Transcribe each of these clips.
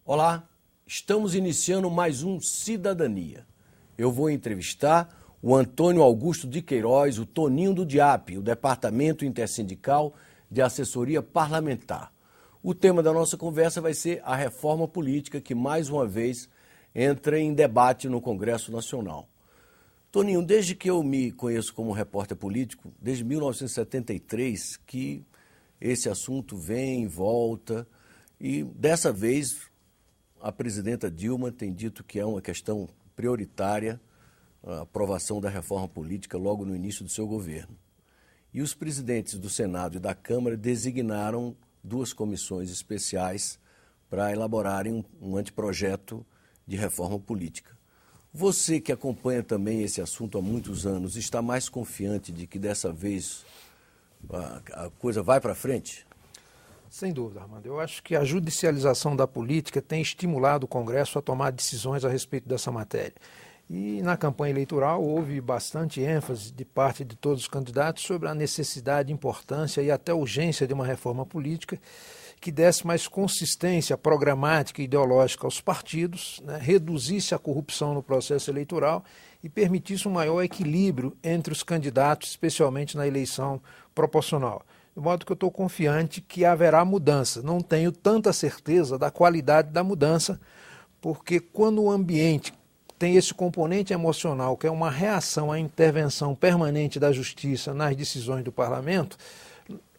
Olá, estamos iniciando mais um Cidadania. Eu vou entrevistar o Antônio Augusto de Queiroz, o Toninho do DIAP, o Departamento Intersindical de Assessoria Parlamentar. O tema da nossa conversa vai ser a reforma política que, mais uma vez, entra em debate no Congresso Nacional. Toninho, desde que eu me conheço como repórter político, desde 1973, que esse assunto vem e volta, e dessa vez a presidenta Dilma tem dito que é uma questão prioritária a aprovação da reforma política logo no início do seu governo. E os presidentes do Senado e da Câmara designaram duas comissões especiais para elaborarem um anteprojeto de reforma política. Você que acompanha também esse assunto há muitos anos, está mais confiante de que dessa vez a coisa vai para frente? Sem dúvida, Armando. Eu acho que a judicialização da política tem estimulado o Congresso a tomar decisões a respeito dessa matéria. E na campanha eleitoral houve bastante ênfase de parte de todos os candidatos sobre a necessidade, importância e até urgência de uma reforma política que desse mais consistência programática e ideológica aos partidos, né, reduzisse a corrupção no processo eleitoral e permitisse um maior equilíbrio entre os candidatos, especialmente na eleição proporcional. De modo que eu estou confiante que haverá mudança. Não tenho tanta certeza da qualidade da mudança, porque quando o ambiente tem esse componente emocional, que é uma reação à intervenção permanente da justiça nas decisões do parlamento,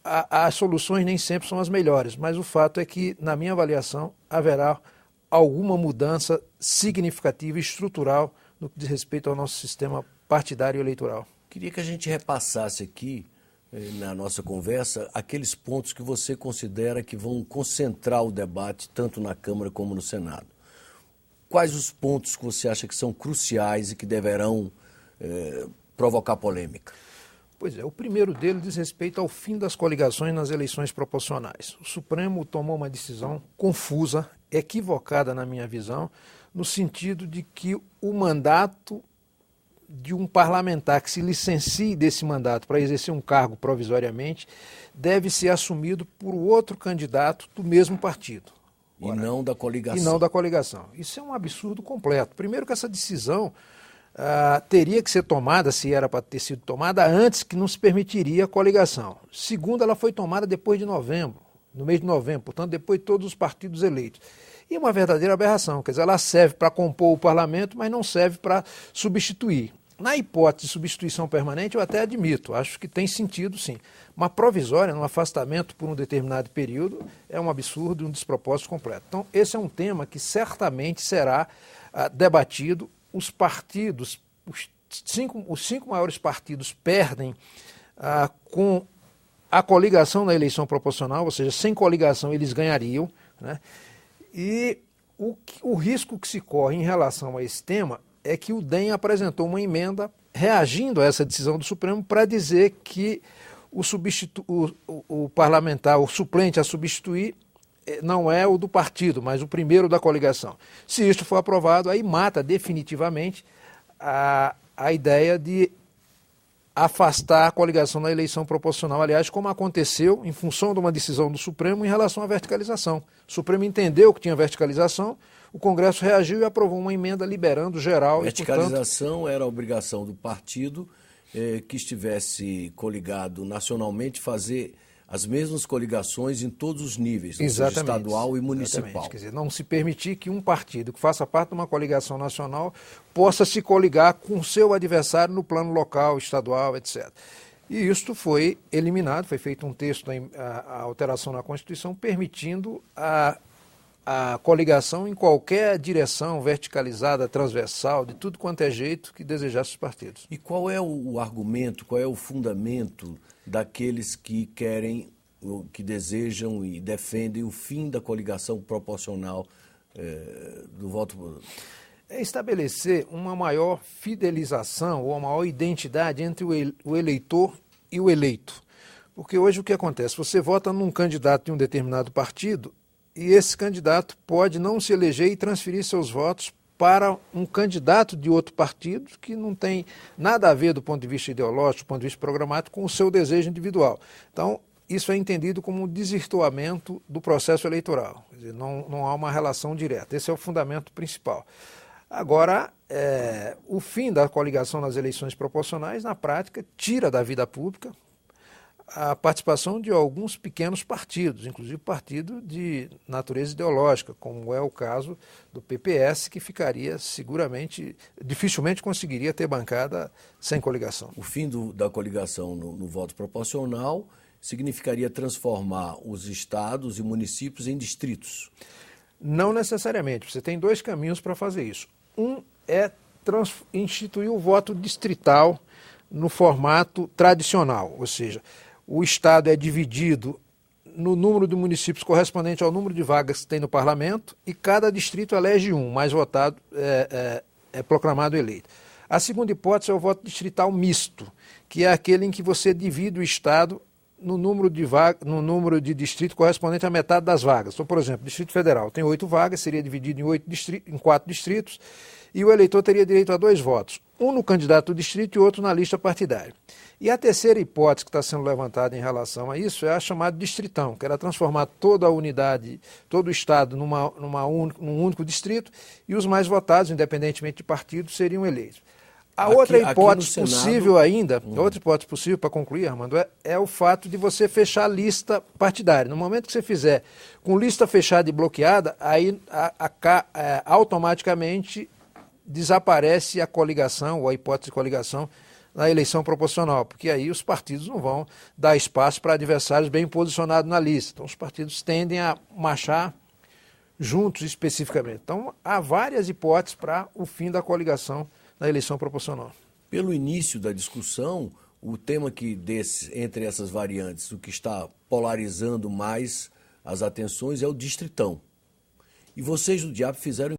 as soluções nem sempre são as melhores, mas o fato é que, na minha avaliação, haverá alguma mudança significativa e estrutural no que diz respeito ao nosso sistema partidário eleitoral. Queria que a gente repassasse aqui, na nossa conversa, aqueles pontos que você considera que vão concentrar o debate tanto na Câmara como no Senado. Quais os pontos que você acha que são cruciais e que deverão provocar polêmica? Pois é, o primeiro deles diz respeito ao fim das coligações nas eleições proporcionais. O Supremo tomou uma decisão confusa, equivocada na minha visão, no sentido de que o mandato de um parlamentar que se licencie desse mandato para exercer um cargo provisoriamente deve ser assumido por outro candidato do mesmo partido. E não da coligação. E não da coligação. Isso é um absurdo completo. Primeiro que essa decisão teria que ser tomada, se era para ter sido tomada, antes, que não se permitiria a coligação. Segundo, ela foi tomada depois de novembro, no mês de novembro, portanto, depois de todos os partidos eleitos. E é uma verdadeira aberração, quer dizer, ela serve para compor o parlamento, mas não serve para substituir. Na hipótese de substituição permanente, eu até admito, acho que tem sentido sim. Uma provisória, um afastamento por um determinado período, é um absurdo e um despropósito completo. Então, esse é um tema que certamente será debatido. Os partidos, os cinco maiores partidos perdem com a coligação na eleição proporcional, ou seja, sem coligação eles ganhariam, né? E o risco que se corre em relação a esse tema é que o DEM apresentou uma emenda reagindo a essa decisão do Supremo para dizer que o parlamentar, o suplente a substituir, não é o do partido, mas o primeiro da coligação. Se isto for aprovado, aí mata definitivamente a ideia de afastar a coligação na eleição proporcional, aliás, como aconteceu em função de uma decisão do Supremo em relação à verticalização. O Supremo entendeu que tinha verticalização, o Congresso reagiu e aprovou uma emenda liberando geral. Verticalização, portanto, era a obrigação do partido que estivesse coligado nacionalmente fazer as mesmas coligações em todos os níveis, no seja estadual e municipal. Exatamente. Quer dizer, não se permitir que um partido que faça parte de uma coligação nacional possa se coligar com seu adversário no plano local, estadual, etc. E isto foi eliminado, foi feito um texto, a alteração na Constituição, permitindo a coligação em qualquer direção, verticalizada, transversal, de tudo quanto é jeito que desejasse os partidos. E qual é o argumento, qual é o fundamento daqueles que querem, que desejam e defendem o fim da coligação proporcional do voto? É estabelecer uma maior fidelização ou uma maior identidade entre o eleitor e o eleito. Porque hoje o que acontece? Você vota num candidato de um determinado partido e esse candidato pode não se eleger e transferir seus votos para um candidato de outro partido que não tem nada a ver do ponto de vista ideológico, do ponto de vista programático, com o seu desejo individual. Então, isso é entendido como um desvirtuamento do processo eleitoral. Quer dizer, não há uma relação direta. Esse é o fundamento principal. Agora, o fim da coligação nas eleições proporcionais, na prática, tira da vida pública a participação de alguns pequenos partidos, inclusive partido de natureza ideológica, como é o caso do PPS, que ficaria dificilmente conseguiria ter bancada sem coligação. O fim da coligação no voto proporcional significaria transformar os estados e municípios em distritos? Não necessariamente. Você tem dois caminhos para fazer isso. Um é instituir o voto distrital no formato tradicional, ou seja, o estado é dividido no número de municípios correspondente ao número de vagas que tem no parlamento e cada distrito elege um, mais votado é proclamado eleito. A segunda hipótese é o voto distrital misto, que é aquele em que você divide o estado no número de distritos correspondente à metade das vagas. Então, por exemplo, o Distrito Federal tem 8 vagas, seria dividido em 4 distritos, e o eleitor teria direito a 2 votos, um no candidato do distrito e outro na lista partidária. E a terceira hipótese que está sendo levantada em relação a isso é a chamada distritão, que era transformar toda a unidade, todo o estado num único distrito, e os mais votados, independentemente de partido, seriam eleitos. A outra hipótese possível ainda, outra hipótese possível para concluir, Armando, é o fato de você fechar a lista partidária. No momento que você fizer com lista fechada e bloqueada, aí automaticamente desaparece a coligação ou a hipótese de coligação na eleição proporcional, porque aí os partidos não vão dar espaço para adversários bem posicionados na lista. Então os partidos tendem a marchar juntos especificamente. Então há várias hipóteses para o fim da coligação na eleição proporcional. Pelo início da discussão, o tema entre essas variantes, o que está polarizando mais as atenções é o distritão. E vocês do DIAP fizeram